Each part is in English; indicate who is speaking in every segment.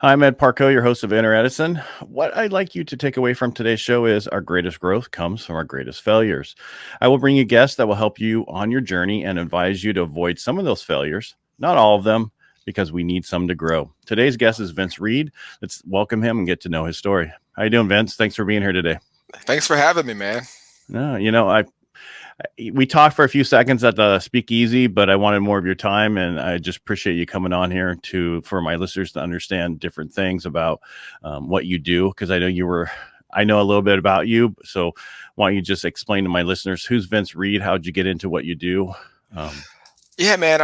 Speaker 1: I'm Ed Parcaut, your host of Inner Edison. What I'd like you to take away from today's show is our greatest growth comes from our greatest failures. I will bring you guests that will help you on your journey and advise you to avoid some of those failures, not all of them, because we need some to grow. Today's guest is Vince Reed. Let's welcome him and get to know his story. How you doing, Vince? Thanks for being here today.
Speaker 2: Thanks for having me, man.
Speaker 1: No, we talked for a few seconds at the speakeasy, but I wanted more of your time, and I just appreciate you coming on here for my listeners to understand different things about what you do, because I know a little bit about you. So why don't you just explain to my listeners, who's Vince Reed? How'd you get into what you do?
Speaker 2: Yeah, man.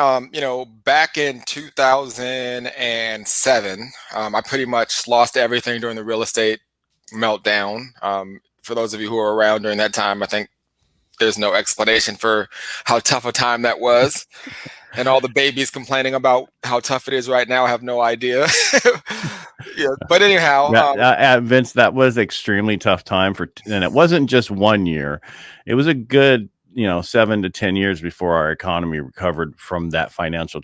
Speaker 2: Back in 2007, I pretty much lost everything during the real estate meltdown. For those of you who were around during that time, I think there's no explanation for how tough a time that was. And all the babies complaining about how tough it is right now, I have no idea. Yeah, but anyhow,
Speaker 1: Vince, that was extremely tough time and it wasn't just 1 year. It was a good, 7 to 10 years before our economy recovered from that financial,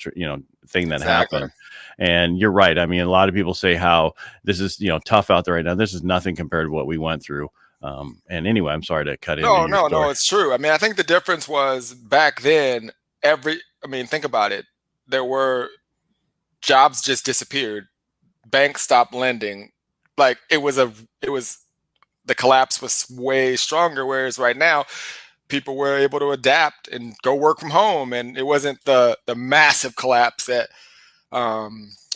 Speaker 1: thing that happened. And you're right. I mean, a lot of people say how this is, tough out there right now. This is nothing compared to what we went through. And anyway, I'm sorry to cut in.
Speaker 2: No, it's true. I mean, I think the difference was back then, think about it. There were jobs just disappeared. Banks stopped lending. Like the collapse was way stronger. Whereas right now, people were able to adapt and go work from home. And it wasn't the massive collapse that,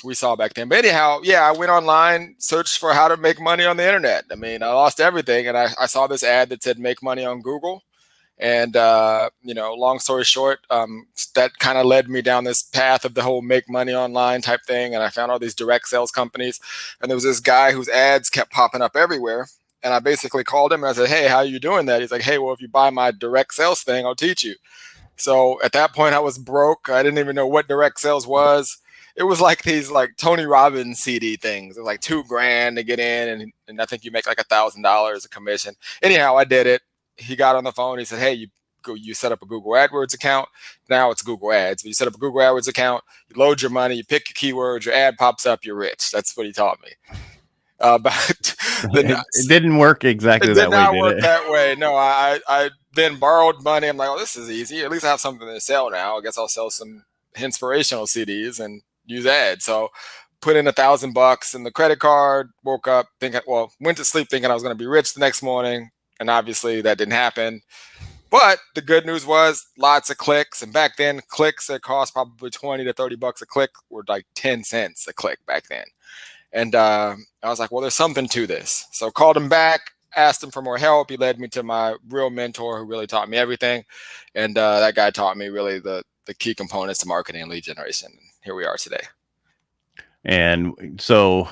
Speaker 2: we saw back then. But anyhow, yeah, I went online, searched for how to make money on the internet. I mean, I lost everything. And I saw this ad that said make money on Google. And, long story short, that kind of led me down this path of the whole make money online type thing. And I found all these direct sales companies. And there was this guy whose ads kept popping up everywhere. And I basically called him and I said, hey, how are you doing that? He's like, hey, well, if you buy my direct sales thing, I'll teach you. So at that point, I was broke. I didn't even know what direct sales was. It was like these Tony Robbins CD things. It was like $2,000 to get in, and I think you make like $1,000 a commission. Anyhow, I did it. He got on the phone. He said, "Hey, you set up a Google AdWords account. Now it's Google Ads. But you set up a Google AdWords account. You load your money. You pick your keywords. Your ad pops up. You're rich." That's what he taught me. But
Speaker 1: it didn't work exactly that way.
Speaker 2: It did not work that way. No, I then borrowed money. I'm like, oh, this is easy. At least I have something to sell now. I guess I'll sell some inspirational CDs and use ads. So put in $1,000 in the credit card, woke up went to sleep thinking I was going to be rich the next morning. And obviously that didn't happen. But the good news was lots of clicks. And back then, clicks that cost probably $20 to $30 a click were like 10 cents a click back then. And I was like, well, there's something to this. So called him back, asked him for more help. He led me to my real mentor who really taught me everything. And that guy taught me really the key components to marketing and lead generation. And here we are today.
Speaker 1: And so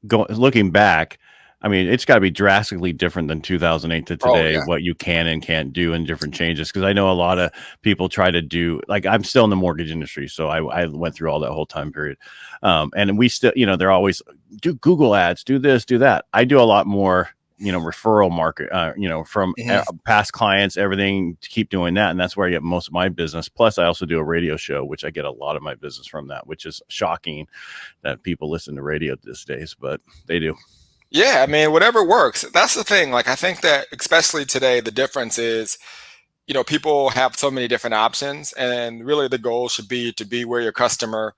Speaker 1: looking back, I mean, it's got to be drastically different than 2008 to today, what you can and can't do and different changes. Because I know a lot of people try to do, I'm still in the mortgage industry, so I went through all that whole time period. And we still, they're always do Google ads, do this, do that. I do a lot more, referral market, from past clients, everything, to keep doing that. And that's where I get most of my business. Plus, I also do a radio show, which I get a lot of my business from that, which is shocking that people listen to radio these days, but they do.
Speaker 2: Yeah, I mean, whatever works. That's the thing. I think that especially today, the difference is, people have so many different options, and really the goal should be to be where your customer's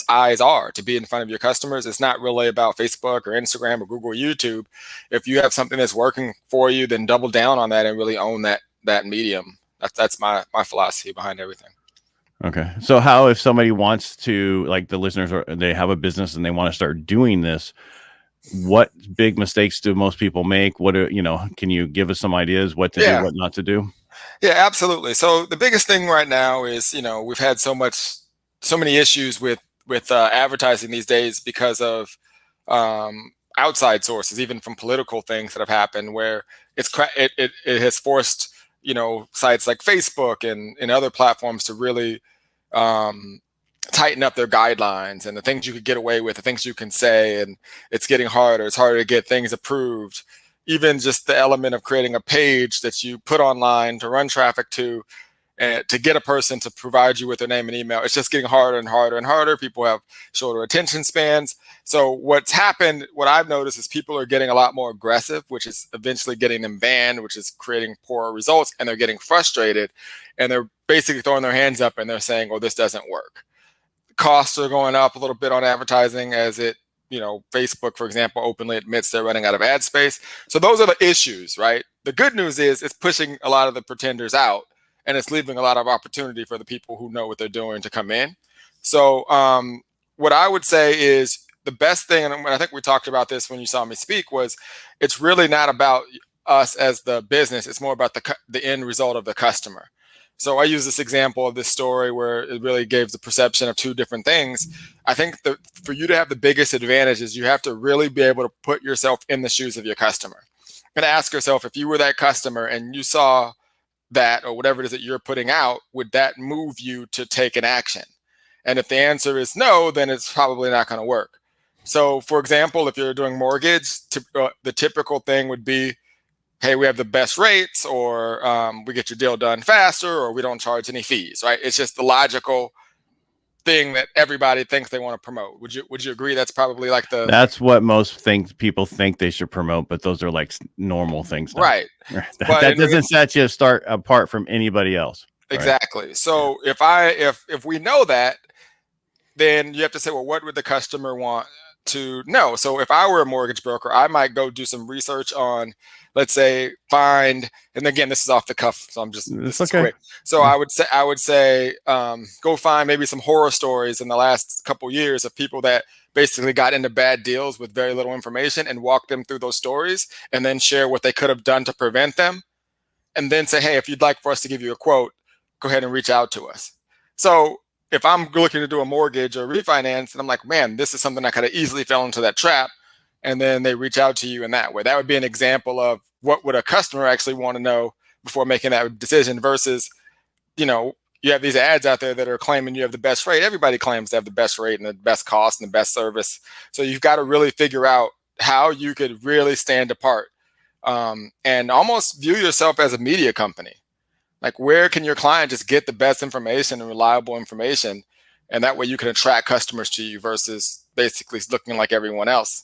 Speaker 2: eyes are, to be in front of your customers. It's not really about Facebook or Instagram or Google or YouTube. If you have something that's working for you, then double down on that and really own that medium. That's my philosophy behind everything.
Speaker 1: Okay. So how, if somebody wants to, the listeners, they have a business and they want to start doing this, what big mistakes do most people make? What are, can you give us some ideas what to do, what not to do?
Speaker 2: Yeah, absolutely. So the biggest thing right now is, we've had so many issues with advertising these days because of outside sources, even from political things that have happened, where it has forced, sites like Facebook and other platforms to really tighten up their guidelines and the things you could get away with, the things you can say, and it's getting harder. It's harder to get things approved. Even just the element of creating a page that you put online to run traffic to And to get a person to provide you with their name and email, it's just getting harder and harder and harder. People have shorter attention spans. So what's happened, what I've noticed is people are getting a lot more aggressive, which is eventually getting them banned, which is creating poor results. And they're getting frustrated. And they're basically throwing their hands up and they're saying, well, this doesn't work. Costs are going up a little bit on advertising as it, Facebook, for example, openly admits they're running out of ad space. So those are the issues, right? The good news is it's pushing a lot of the pretenders out. And it's leaving a lot of opportunity for the people who know what they're doing to come in. So what I would say is the best thing, and I think we talked about this when you saw me speak, was it's really not about us as the business. It's more about the end result of the customer. So I use this example of this story where it really gave the perception of two different things. I think for you to have the biggest advantage is you have to really be able to put yourself in the shoes of your customer. And ask yourself, if you were that customer and you saw that or whatever it is that you're putting out, would that move you to take an action? And if the answer is no, then it's probably not going to work. So for example, if you're doing mortgage, the typical thing would be, hey, we have the best rates, or we get your deal done faster, or we don't charge any fees, right? It's just the logical thing that everybody thinks they want to promote. Would you agree that's probably like
Speaker 1: that's what most people think they should promote, but those are like normal things now.
Speaker 2: Right.
Speaker 1: That doesn't set you apart from anybody else.
Speaker 2: Exactly. Right? So if we know that, then you have to say, well, what would the customer want to know? So if I were a mortgage broker, I might go do some research on, let's say, and again, this is off the cuff, so I'm just quick. So I would say go find maybe some horror stories in the last couple years of people that basically got into bad deals with very little information, and walk them through those stories, and then share what they could have done to prevent them, and then say, hey, if you'd like for us to give you a quote, go ahead and reach out to us. So if I'm looking to do a mortgage or refinance, and I'm like, man, this is something I could have easily fell into that trap, and then they reach out to you in that way. That would be an example of what would a customer actually want to know before making that decision versus, you have these ads out there that are claiming you have the best rate. Everybody claims to have the best rate and the best cost and the best service. So you've got to really figure out how you could really stand apart and almost view yourself as a media company. Like, where can your client just get the best information and reliable information? And that way you can attract customers to you versus basically looking like everyone else.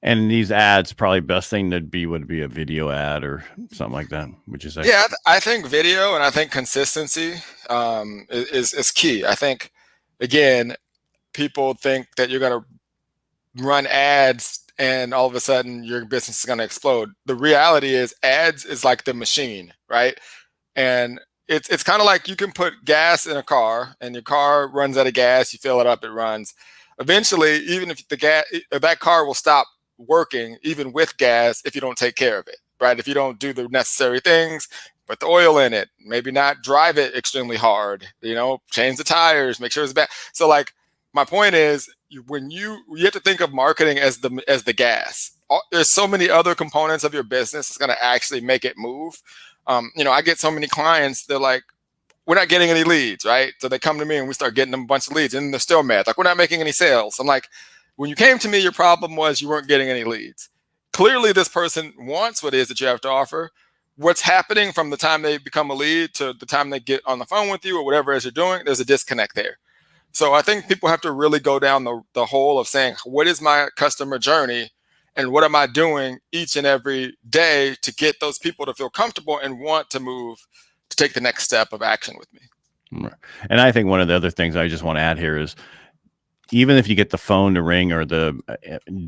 Speaker 1: And these ads, probably best thing would be a video ad or something like that, would you say?
Speaker 2: Yeah, I think video, and I think consistency is key. I think, again, people think that you're going to run ads and all of a sudden your business is going to explode. The reality is ads is like the machine, right? And it's kind of like you can put gas in a car and your car runs out of gas, you fill it up, it runs. Eventually, even if that car will stop working even with gas if you don't take care of it, right? If you don't do the necessary things, put the oil in it, maybe not drive it extremely hard, change the tires, make sure it's bad. So like, my point is, when you have to think of marketing as the gas. There's so many other components of your business that's going to actually make it move. I get so many clients, they're like, we're not getting any leads, right? So they come to me and we start getting them a bunch of leads, and they're still mad. Like, we're not making any sales. I'm like, when you came to me, your problem was you weren't getting any leads. Clearly, this person wants what it is that you have to offer. What's happening from the time they become a lead to the time they get on the phone with you or whatever it is you're doing, there's a disconnect there. So I think people have to really go down the hole of saying, what is my customer journey and what am I doing each and every day to get those people to feel comfortable and want to move to take the next step of action with me.
Speaker 1: And I think one of the other things I just want to add here is, even if you get the phone to ring or the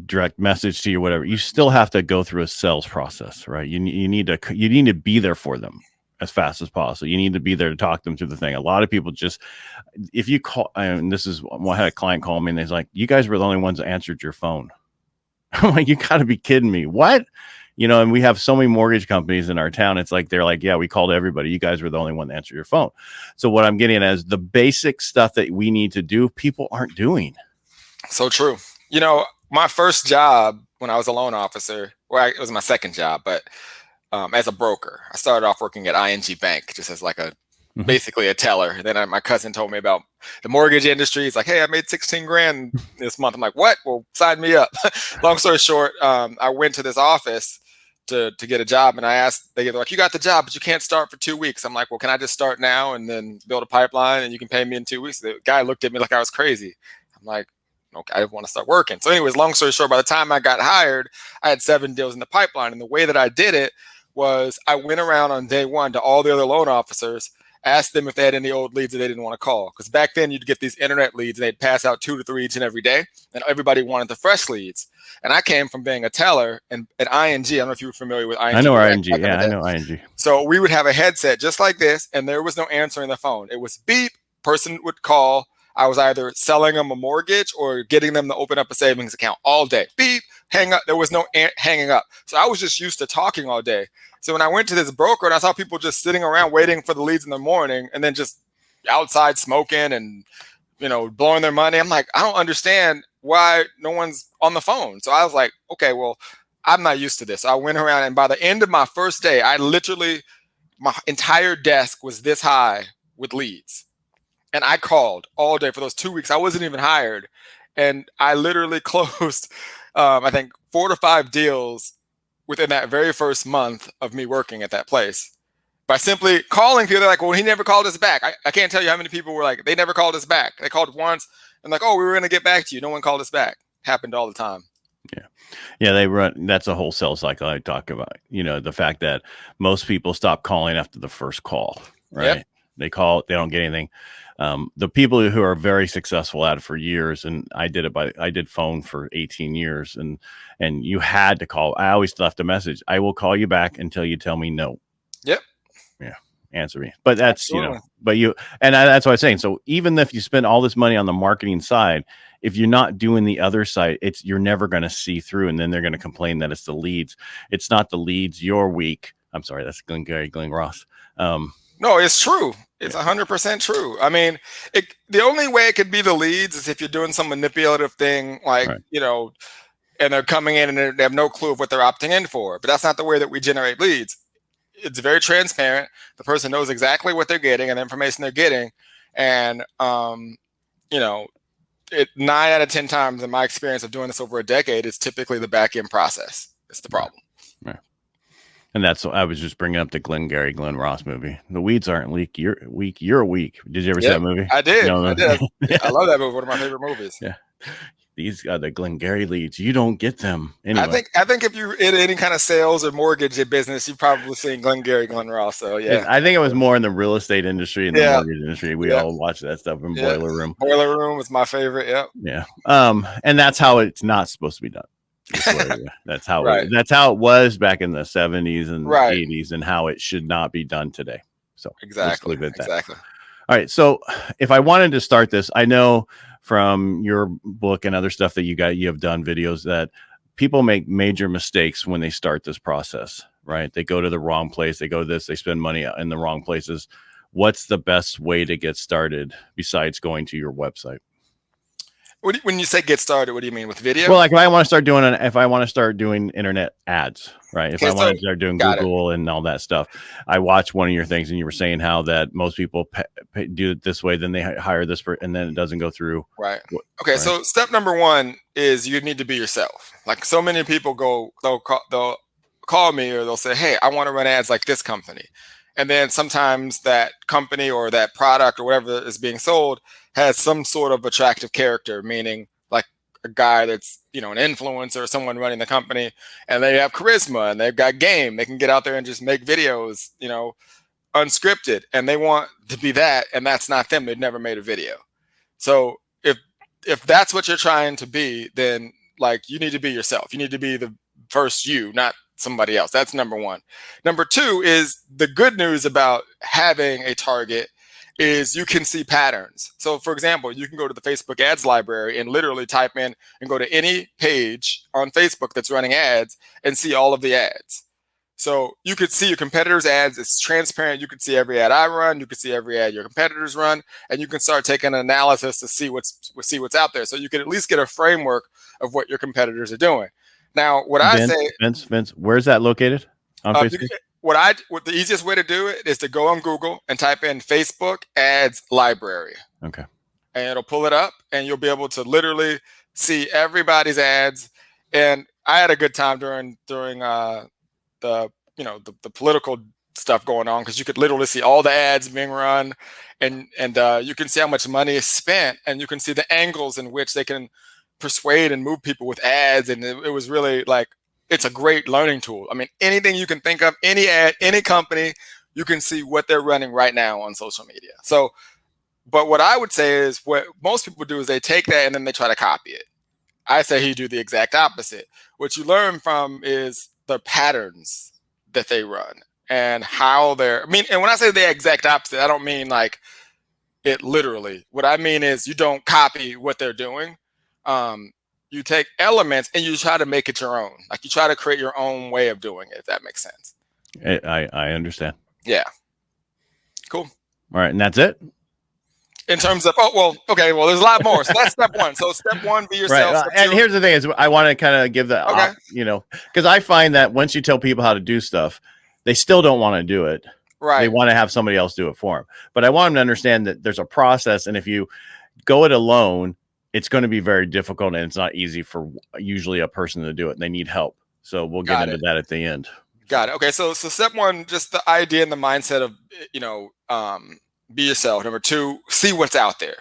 Speaker 1: direct message to you, whatever, you still have to go through a sales process, right? You need to be there for them as fast as possible. You need to be there to talk them through the thing. A lot of people just, if you call, and this is, I had a client call me and they're like, you guys were the only ones that answered your phone. I'm like, you gotta be kidding me. What? And we have so many mortgage companies in our town. It's like, they're like, yeah, we called everybody. You guys were the only one that answered your phone. So what I'm getting at is the basic stuff that we need to do, people aren't doing.
Speaker 2: So true. My first job when I was a loan officer, it was my second job, but as a broker, I started off working at ING Bank just as like basically a teller. And then my cousin told me about the mortgage industry. He's like, hey, I made 16 grand this month. I'm like, what? Well, sign me up. Long story short, I went to this office to get a job, and I asked, they're like, you got the job, but you can't start for 2 weeks. I'm like, well, can I just start now and then build a pipeline and you can pay me in 2 weeks? The guy looked at me like I was crazy. I'm like, okay, I want to start working. So anyways, long story short, by the time I got hired, I had 7 deals in the pipeline. And the way that I did it was I went around on day one to all the other loan officers, asked them if they had any old leads that they didn't want to call. Because back then you'd get these internet leads and they'd pass out 2 to 3 each and every day. And everybody wanted the fresh leads. And I came from being a teller and at ING. I don't know if you were familiar with ING.
Speaker 1: I know ING. Yeah, I know ING.
Speaker 2: So we would have a headset just like this, and there was no answering the phone. It was beep, person would call. I was either selling them a mortgage or getting them to open up a savings account all day. Beep, hang up. There was no hanging up. So I was just used to talking all day. So when I went to this broker and I saw people just sitting around waiting for the leads in the morning and then just outside smoking and, blowing their money, I'm like, I don't understand why no one's on the phone. So I was like, okay, well, I'm not used to this. So I went around, and by the end of my first day, my entire desk was this high with leads. And I called all day for those 2 weeks. I wasn't even hired. And I literally closed, I think, 4 to 5 deals within that very first month of me working at that place. By simply calling people, they're like, well, he never called us back. I can't tell you how many people were like, they never called us back. They called once and like, oh, we were going to get back to you. No one called us back. Happened all the time.
Speaker 1: Yeah. Yeah, they run. That's a whole sales cycle I talk about. The fact that most people stop calling after the first call, right? Yep. They call, they don't get anything. The people who are very successful at it for years, and I did phone for 18 years, and you had to call. I always left a message. I will call you back until you tell me no.
Speaker 2: Yep.
Speaker 1: Yeah. Answer me. But that's, that's what I was saying. So even if you spend all this money on the marketing side, if you're not doing the other side, you're never going to see through. And then they're going to complain that it's the leads. It's not the leads. You're weak. I'm sorry. That's Glengary, Glen Ross.
Speaker 2: No, it's true. It's 100% true. I mean, the only way it could be the leads is if you're doing some manipulative thing, like, right. And they're coming in and they have no clue of what they're opting in for. But that's not the way that we generate leads. It's very transparent. The person knows exactly what they're getting and the information they're getting. And, 9 out of 10 times in my experience of doing this over a decade is typically the back end process. It's the problem.
Speaker 1: Right. And that's, I was just bringing up the Glengary, Glen Ross movie. The weeds aren't weak. You're weak. You're weak. Did you ever see that movie?
Speaker 2: I did. I did. Yeah. I love that movie. One of my favorite movies.
Speaker 1: Yeah. These are the Glengary leads. You don't get them. Anyway.
Speaker 2: I think if you're in any kind of sales or mortgage business, you've probably seen Glengary, Glen Ross. So yeah.
Speaker 1: I think it was more in the real estate industry and the mortgage industry. We all watch that stuff in Boiler Room.
Speaker 2: Boiler Room was my favorite. Yep.
Speaker 1: Yeah. And that's how it's not supposed to be done. That's how that's how it was back in the 70s and 80s, and how it should not be done today. So
Speaker 2: exactly.
Speaker 1: All right. So if I wanted to start this, I know from your book and other stuff that you have done videos that people make major mistakes when they start this process, right? They go to the wrong place. They go to this, they spend money in the wrong places. What's the best way to get started besides going to your website?
Speaker 2: When you say get started, what do you mean, with video?
Speaker 1: Well, like if I want to start doing internet ads, right? If I want to start doing Google and all that stuff, I watched one of your things and you were saying how that most people do it this way, then they hire this and then it doesn't go through.
Speaker 2: Right. Okay. Right. So step number 1 is you need to be yourself. Like so many people they'll call me or they'll say, hey, I want to run ads like this company. And then sometimes that company or that product or whatever is being sold has some sort of attractive character, meaning like a guy that's, an influencer or someone running the company, and they have charisma and they've got game. They can get out there and just make videos, unscripted, and they want to be that, and that's not them. They've never made a video. So if that's what you're trying to be, then like you need to be yourself. You need to be the first you, not somebody else. That's number 1. Number 2 is the good news about having a target is you can see patterns. So for example, you can go to the Facebook ads library and literally type in and go to any page on Facebook that's running ads and see all of the ads. So you could see your competitors' ads. It's transparent. You could see every ad I run. You could see every ad your competitors run, and you can start taking an analysis to see what's out there. So you can at least get a framework of what your competitors are doing. Now,
Speaker 1: Vince, where's that located on Facebook?
Speaker 2: What the easiest way to do it is to go on Google and type in Facebook ads library.
Speaker 1: Okay.
Speaker 2: And it'll pull it up, and you'll be able to literally see everybody's ads. And I had a good time during the political stuff going on, because you could literally see all the ads being run, and you can see how much money is spent, and you can see the angles in which they can persuade and move people with ads. And it was really like, it's a great learning tool. I mean, anything you can think of, any ad, any company, you can see what they're running right now on social media. So, but what I would say is, what most people do is they take that and then they try to copy it. I say you do the exact opposite. What you learn from is the patterns that they run and how they're, and when I say the exact opposite, I don't mean like it literally. What I mean is, you don't copy what they're doing. You take elements and you try to make it your own. Like, you try to create your own way of doing it, if that makes sense.
Speaker 1: I understand.
Speaker 2: Yeah. Cool.
Speaker 1: All right. And that's it?
Speaker 2: In terms of, there's a lot more. So that's step one. So step one, be yourself.
Speaker 1: Right. And here's the thing is, I want to kind of give the, because I find that once you tell people how to do stuff, they still don't want to do it. Right. They want to have somebody else do it for them. But I want them to understand that there's a process. And if you go it alone, it's going to be very difficult, and it's not easy for usually a person to do it. And they need help. So we'll get into that at the end.
Speaker 2: Got it. Okay. So step one, just the idea and the mindset of, be yourself. Number two, see what's out there,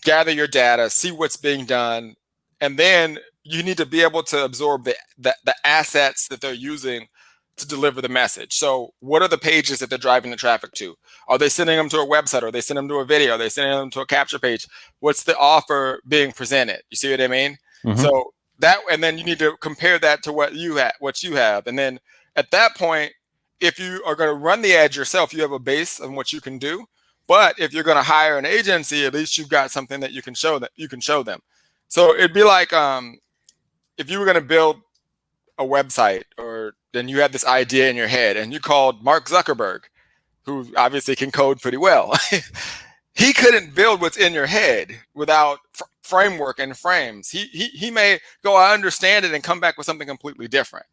Speaker 2: gather your data, see what's being done. And then you need to be able to absorb the assets that they're using to deliver the message. So what are the pages that they're driving the traffic to? Are they sending them to a website? Are they sending them to a video? Are they sending them to a capture page? What's the offer being presented? You see what I mean? Mm-hmm. So that, and then you need to compare that to what you have. And then at that point, if you are going to run the ads yourself, you have a base on what you can do. But if you're going to hire an agency, at least you've got something that you can show them. So it'd be like, if you were going to build a website, or then you had this idea in your head and you called Mark Zuckerberg, who obviously can code pretty well. He couldn't build what's in your head without framework and frames. He may go, I understand it, and come back with something completely different.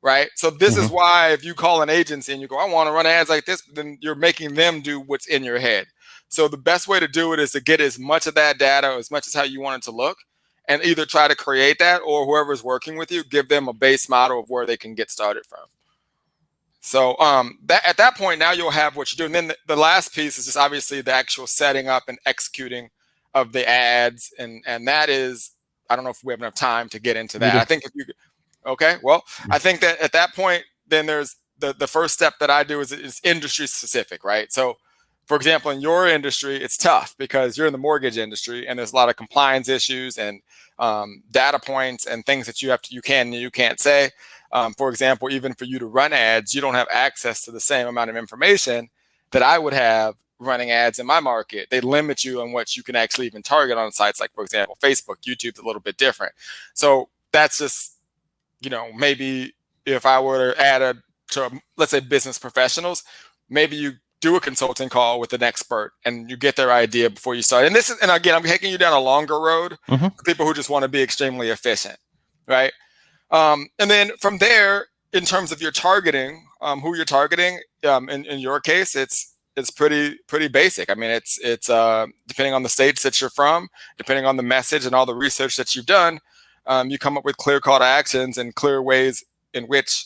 Speaker 2: Right. So this is why if you call an agency and you go, I want to run ads like this, then you're making them do what's in your head. So the best way to do it is to get as much of that data, as much as how you want it to look, and either try to create that, or whoever's working with you, give them a base model of where they can get started from. So that at that point, now you'll have what you do. And then the last piece is just obviously the actual setting up and executing of the ads. And that is, I don't know if we have enough time to get into that. I think if you okay, well, I think that at that point, then there's the first step that I do is industry specific, right? So, for example, in your industry, it's tough because you're in the mortgage industry, and there's a lot of compliance issues and data points and things that you can and you can't say. For example, even for you to run ads, you don't have access to the same amount of information that I would have running ads in my market. They limit you on what you can actually even target on sites like, for example, Facebook. YouTube's a little bit different. So that's just, maybe if I were to add to, let's say, business professionals, maybe you do a consulting call with an expert and you get their idea before you start. And again, I'm taking you down a longer road for people who just want to be extremely efficient, right? And then from there, in terms of your targeting, who you're targeting, in your case, it's pretty basic. I mean, it's depending on the states that you're from, depending on the message and all the research that you've done, you come up with clear call to actions and clear ways in which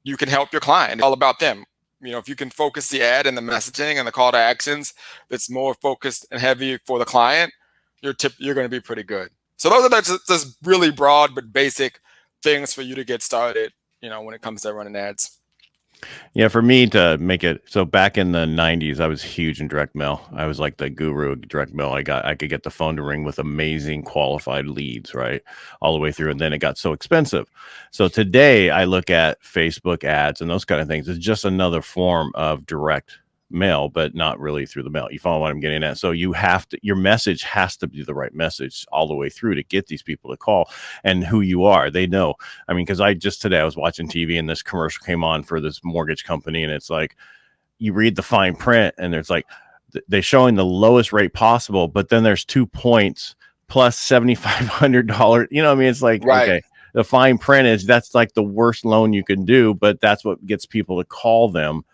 Speaker 2: you can help your client. It's all about them. If you can focus the ad and the messaging and the call to actions that's more focused and heavy for the client, you're going to be pretty good. So those are just really broad but basic things for you to get started, when it comes to running ads.
Speaker 1: Yeah, for me to make it, so back in the 90s, I was huge in direct mail. I was like the guru of direct mail. I could get the phone to ring with amazing qualified leads, right? All the way through. And then it got so expensive. So today I look at Facebook ads and those kind of things. It's just another form of direct mail, but not really through the mail. You follow what I'm getting at? So your message has to be the right message all the way through to get these people to call, and who you are. They know. I mean, because today I was watching TV and this commercial came on for this mortgage company, and it's like, you read the fine print and there's like, they're showing the lowest rate possible, but then there's 2 points plus $7,500. It's like, right. Okay. The fine print is that's like the worst loan you can do, but that's what gets people to call them.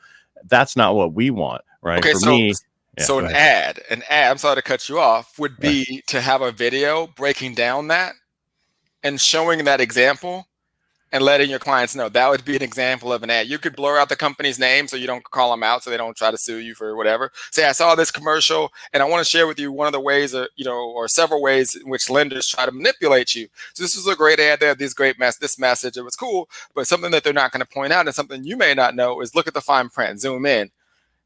Speaker 1: That's not what we want, right?
Speaker 2: Okay, so an ad, I'm sorry to cut you off, would be to have a video breaking down that and showing that example and letting your clients know. That would be an example of an ad. You could blur out the company's name so you don't call them out, so they don't try to sue you for whatever. Say, I saw this commercial and I want to share with you one of the ways, or several ways in which lenders try to manipulate you. So this was a great ad. They have this this message. It was cool, but something that they're not going to point out and something you may not know is look at the fine print, zoom in.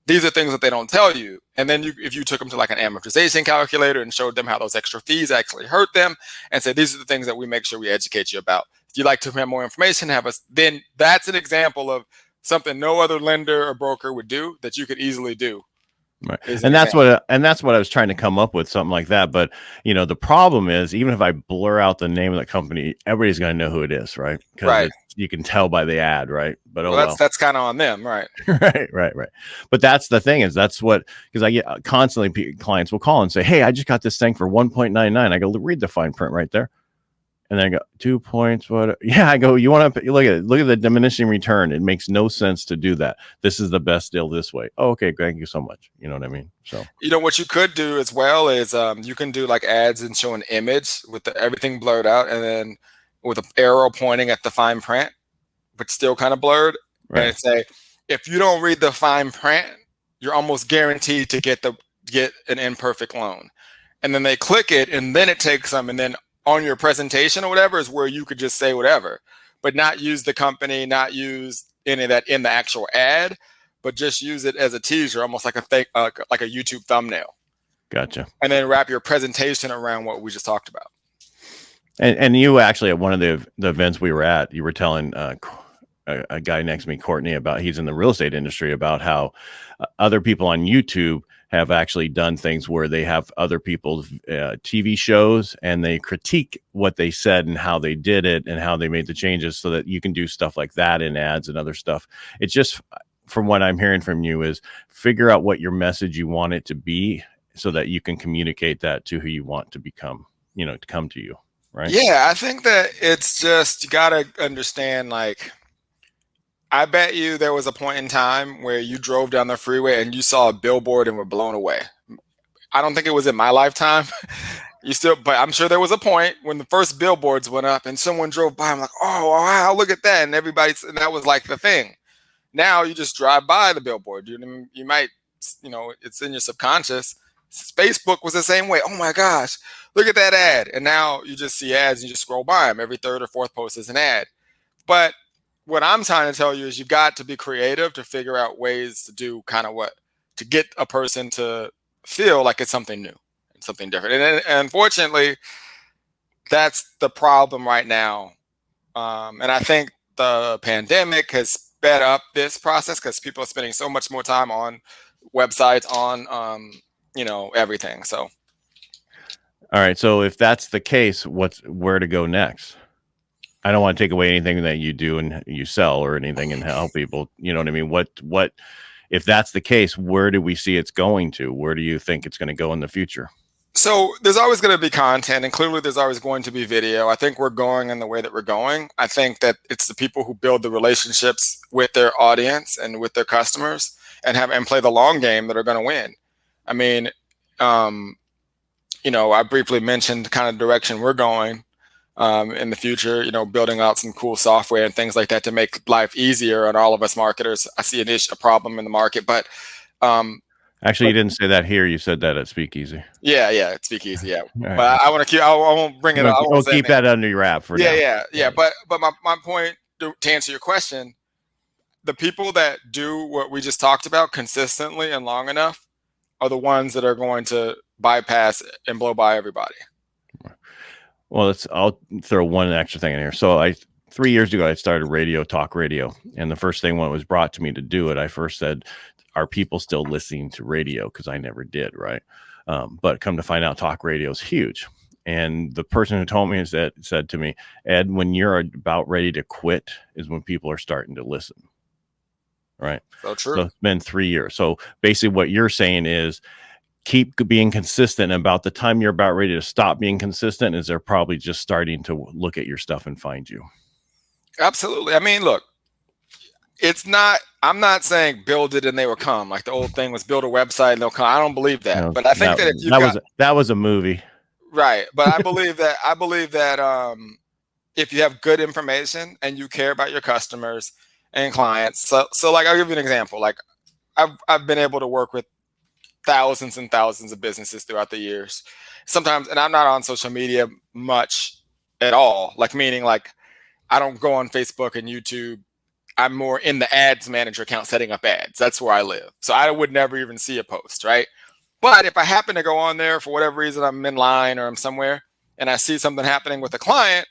Speaker 2: These are things that they don't tell you. And then if you took them to like an amortization calculator and showed them how those extra fees actually hurt them and said, these are the things that we make sure we educate you about. If you'd like to have more information, then that's an example of something no other lender or broker would do that you could easily do.
Speaker 1: Right. And that's what I was trying to come up with, something like that. But, the problem is, even if I blur out the name of the company, everybody's going to know who it is, right? Because you can tell by the ad, right? But
Speaker 2: that's kind of on them, right?
Speaker 1: Right. But that's the thing because I get constantly clients will call and say, hey, I just got this thing for 1.99. I go, read the fine print right there. And then I go, 2 points. What? Yeah, I go, you want to look at it? Look at the diminishing return. It makes no sense to do that. This is the best deal this way. Oh, okay. Thank you so much. You know what I mean? So,
Speaker 2: what you could do as well is you can do like ads and show an image with everything blurred out and then with an arrow pointing at the fine print, but still kind of blurred. Right. And say, if you don't read the fine print, you're almost guaranteed to get an imperfect loan. And then they click it and then it takes them, and then on your presentation or whatever is where you could just say whatever, but not use the company, not use any of that in the actual ad, but just use it as a teaser, almost like like a YouTube thumbnail.
Speaker 1: Gotcha.
Speaker 2: And then wrap your presentation around what we just talked about.
Speaker 1: And you actually, at one of the events we were at, you were telling a guy next to me, Courtney, about he's in the real estate industry, about how other people on YouTube have actually done things where they have other people's TV shows and they critique what they said and how they did it and how they made the changes, so that you can do stuff like that in ads and other stuff. It's just, from what I'm hearing from you, is figure out what your message you want it to be so that you can communicate that to who you want to become, to come to you. Right.
Speaker 2: Yeah. I think that it's just, you got to understand, like, I bet you there was a point in time where you drove down the freeway and you saw a billboard and were blown away. I don't think it was in my lifetime. But I'm sure there was a point when the first billboards went up and someone drove by. I'm like, oh, wow, look at that. And and that was like the thing. Now you just drive by the billboard. You might, it's in your subconscious. Facebook was the same way. Oh my gosh, look at that ad. And now you just see ads and you just scroll by them. Every third or fourth post is an ad. But what I'm trying to tell you is you got to be creative to figure out ways to do kind of to get a person to feel like it's something new and something different. And unfortunately, that's the problem right now. And I think the pandemic has sped up this process because people are spending so much more time on websites, on, everything. So.
Speaker 1: All right. So if that's the case, where to go next? I don't want to take away anything that you do and you sell or anything and help people. You know what I mean? What, if that's the case, where do we see it's going to? Where do you think it's going to go in the future?
Speaker 2: So there's always going to be content, and clearly there's always going to be video. I think we're going in the way that we're going. I think that it's the people who build the relationships with their audience and with their customers and play the long game that are going to win. I mean, I briefly mentioned kind of direction we're going. In the future, building out some cool software and things like that to make life easier on all of us marketers. I see a problem in the market, but
Speaker 1: actually, you didn't say that here. You said that at Speakeasy.
Speaker 2: Yeah, at Speakeasy. Yeah,
Speaker 1: right.
Speaker 2: But I want to keep. I won't bring it up.
Speaker 1: We'll keep that under your wrap for now.
Speaker 2: Yeah. But my point to answer your question, the people that do what we just talked about consistently and long enough are the ones that are going to bypass and blow by everybody.
Speaker 1: Well, I'll throw one extra thing in here. So 3 years ago, I started talk radio. And the first thing when it was brought to me to do it, I first said, are people still listening to radio? Because I never did, right? But come to find out, talk radio is huge. And the person who told me said to me, Ed, when you're about ready to quit is when people are starting to listen. Right?
Speaker 2: So true.
Speaker 1: So it's been 3 years. So basically what you're saying is, keep being consistent. About the time you're about ready to stop being consistent is they're probably just starting to look at your stuff and find you.
Speaker 2: Absolutely. I mean, look, I'm not saying build it and they will come. Like the old thing was build a website and they'll come. I don't believe that.
Speaker 1: No,
Speaker 2: but I think that if
Speaker 1: that was a movie.
Speaker 2: Right. But I believe that if you have good information and you care about your customers and clients. So like, I'll give you an example. Like I've been able to work with thousands and thousands of businesses throughout the years. Sometimes, and I'm not on social media much at all. Like, meaning like I don't go on Facebook and YouTube. I'm more in the ads manager account setting up ads. That's where I live. So I would never even see a post, right? But if I happen to go on there for whatever reason, I'm in line or I'm somewhere and I see something happening with a client,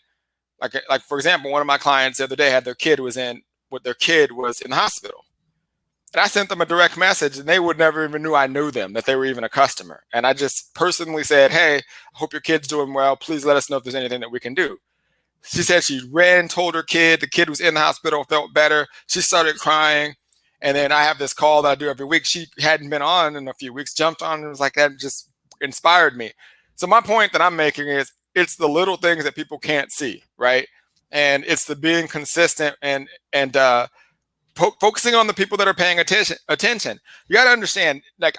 Speaker 2: like for example, one of my clients the other day had their kid was in the hospital. And I sent them a direct message and they would never even knew I knew them, that they were even a customer. And I just personally said, hey, I hope your kid's doing well. Please let us know if there's anything that we can do. She said she ran, told her kid, the kid was in the hospital, felt better. She started crying. And then I have this call that I do every week. She hadn't been on in a few weeks, jumped on and was like, that just inspired me. So my point that I'm making is it's the little things that people can't see, right? And it's the being consistent and focusing on the people that are paying attention. You got to understand, like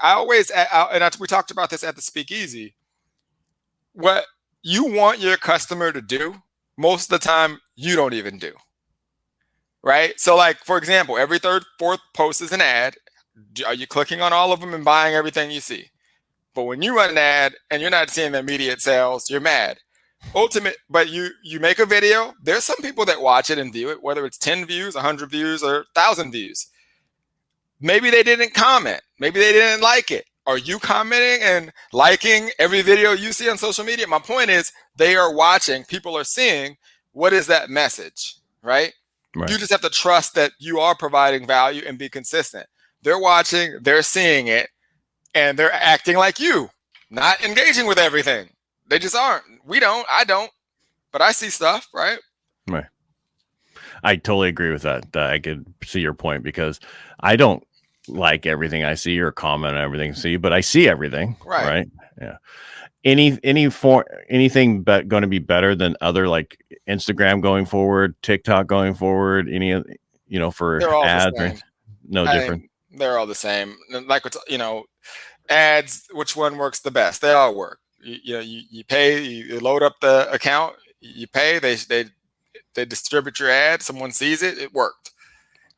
Speaker 2: we talked about this at the Speakeasy, what you want your customer to do, most of the time, you don't even do, right? So like, for example, every third, fourth post is an ad. Are you clicking on all of them and buying everything you see? But when you run an ad and you're not seeing the immediate sales, you're mad. But you make a video, there's some people that watch it and view it, whether it's 10 views, 100 views, or 1,000 views. Maybe they didn't comment. Maybe they didn't like it. Are you commenting and liking every video you see on social media? My point is they are watching, people are seeing. What is that message, right? You just have to trust that you are providing value and be consistent. They're watching, they're seeing it, and they're acting like you, not engaging with everything. They just aren't. I don't, but I see stuff, right?
Speaker 1: Right. I totally agree with that. I could see your point because I don't like everything I see or comment on everything I see, but I see everything. Right. Yeah. Anything but going to be better than other, like Instagram going forward, TikTok going forward, for ads, no different.
Speaker 2: They're all the same. Like, ads, which one works the best? They all work. You pay, you load up the account, you pay, they distribute your ad, someone sees it, it worked.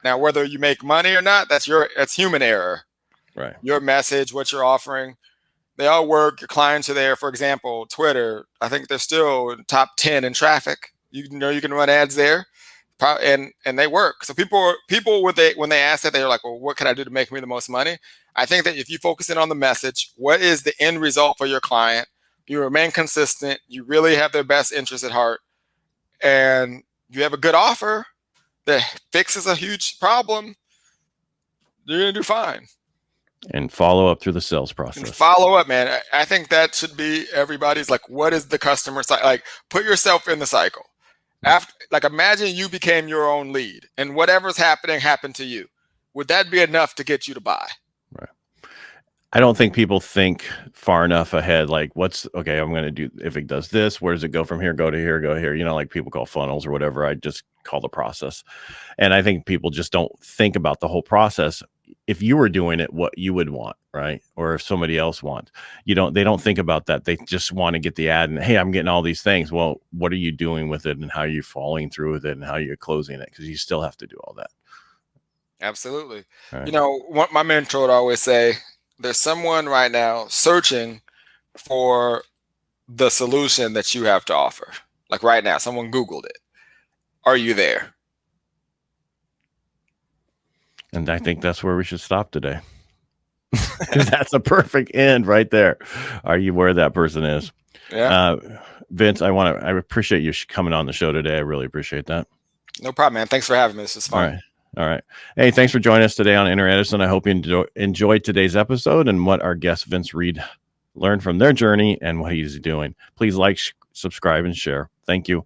Speaker 2: Now, whether you make money or not, that's human error.
Speaker 1: Right.
Speaker 2: Your message, what you're offering, they all work. Your clients are there. For example, Twitter, I think they're still top 10 in traffic. You can run ads there, and they work. So people when they ask that, they're like, well, what can I do to make me the most money? I think that if you focus in on the message, what is the end result for your client? You remain consistent. You really have their best interest at heart, and you have a good offer that fixes a huge problem. You're gonna do fine.
Speaker 1: And follow up through the sales process.
Speaker 2: And follow up, man. I think that should be everybody's. Like, what is the customer cycle? Like, put yourself in the cycle. Imagine you became your own lead, and whatever's happening happened to you. Would that be enough to get you to buy?
Speaker 1: Right. I don't think people think far enough ahead. Like, I'm going to do, if it does this, where does it go from here? Go to here, go here. Like people call funnels or whatever. I just call the process. And I think people just don't think about the whole process. If you were doing it, what you would want, right? Or if somebody else wants, they don't think about that. They just want to get the ad and, hey, I'm getting all these things. Well, what are you doing with it and how are you following through with it and how you're closing it? Because you still have to do all that.
Speaker 2: Absolutely.
Speaker 1: Right.
Speaker 2: What my mentor would always say, there's someone right now searching for the solution that you have to offer. Like right now, someone Googled it. Are you there?
Speaker 1: And I think that's where we should stop today. That's a perfect end right there. Are you where that person is?
Speaker 2: Yeah.
Speaker 1: Vince, I appreciate you coming on the show today. I really appreciate that.
Speaker 2: No problem, man. Thanks for having me. This is fun.
Speaker 1: All right. Hey, thanks for joining us today on Inner Edison. I hope you enjoyed today's episode and what our guest Vince Reed learned from their journey and what he's doing. Please like, subscribe, and share. Thank you.